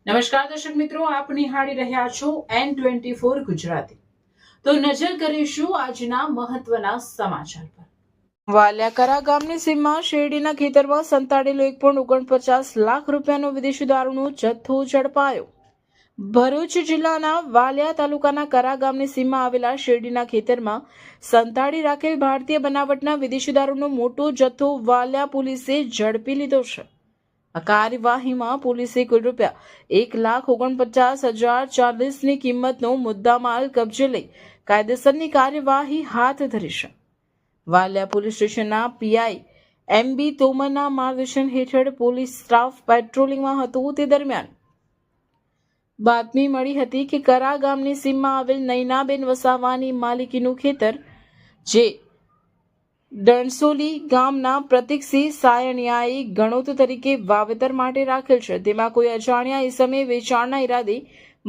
નમસ્કાર દર્શક મિત્રો, આપ નિહાળી રહ્યા છો N24 ગુજરાતી। તો નજર કરીશું આજના મહત્વના સમાચાર પર। વાલિયાકરા ગામની સીમમાં શેરડીના ખેતરમાં સંતાડેલો 1.49 લાખ રૂપિયાનો વિદેશી દારૂનો જથ્થો ઝડપાયો। ભરૂચ જિલ્લાના વાલિયા તાલુકાના કરા ગામની સીમમાં આવેલા શેરડીના ખેતરમાં સંતાડી રાખેલ ભારતીય બનાવટના વિદેશી દારૂનો મોટો જથ્થો વાલિયા પોલીસે ઝડપી લીધો છે। આ કાર્યવાહીમાં પોલીસે કુલ ₹1,49,040ની કિંમતનો મુદ્દામાલ કબજે લઈ કાયદેસરની કાર્યવાહી હાથ ધરી છે। વાલિયા પોલીસ સ્ટેશનના પીઆઈ એમબી તોમરના માર્ગદર્શન હેઠળ પોલીસ સ્ટાફ પેટ્રોલિંગમાં હતો। તે દરમિયાન બાતમી મળી હતી કે કરા ગામની સીમમાં આવેલ નૈનાબેન વસાવાની માલિકીનું ખેતર જે ડણસોલી ગામના પ્રતિકસિંહ સાયણિયાએ ગણોત તરીકે વાવેતર માટે રાખેલ છે, તેમાં કોઈ અજાણ્યા ઇસમે વેચાણના ઈરાદે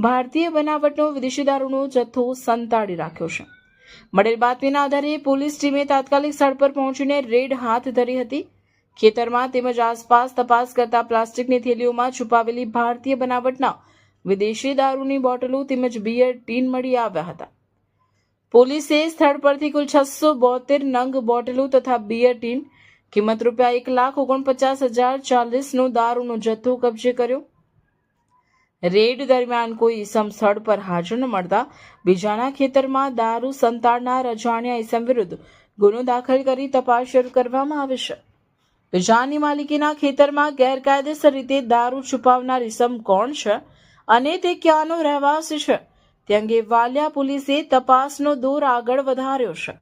ભારતીય બનાવટનો વિદેશી દારૂનો જથ્થો સંતાડી રાખ્યો છે। મળેલ બાતમીના આધારે પોલીસ ટીમે તાત્કાલિક સ્થળ પર પહોંચીને રેડ હાથ ધરી હતી। ખેતરમાં તેમજ આસપાસ તપાસ કરતા પ્લાસ્ટિકની થેલીઓમાં છુપાવેલી ભારતીય બનાવટના વિદેશી દારૂની બોટલો તેમજ બિયર ટીન મળી આવ્યા હતા। પોલીસે સ્થળ પરથી કુલ 672 નંગ બોટલો તથા બિયર ટીન કિંમત ₹1,49,040નો દારૂનો જથ્થો કબજે કર્યો। રેડ દરમિયાન કોઈ ઇસમ સ્થળ પર હાજર ન મળતા બીજાના ખેતરમાં દારૂ સંતાડનાર અજાણ્યા ઇસમ વિરુદ્ધ ગુનો દાખલ કરી તપાસ શરૂ કરવામાં આવી છે। બીજાની માલિકીના ખેતરમાં ગેરકાયદેસર રીતે દારૂ છુપાવનાર ઇસમ કોણ છે અને તે ક્યાંનો રહેવાસી છે તે અંગે વાલિયા પોલીસે તપાસનો દોર આગળ વધાર્યો છે।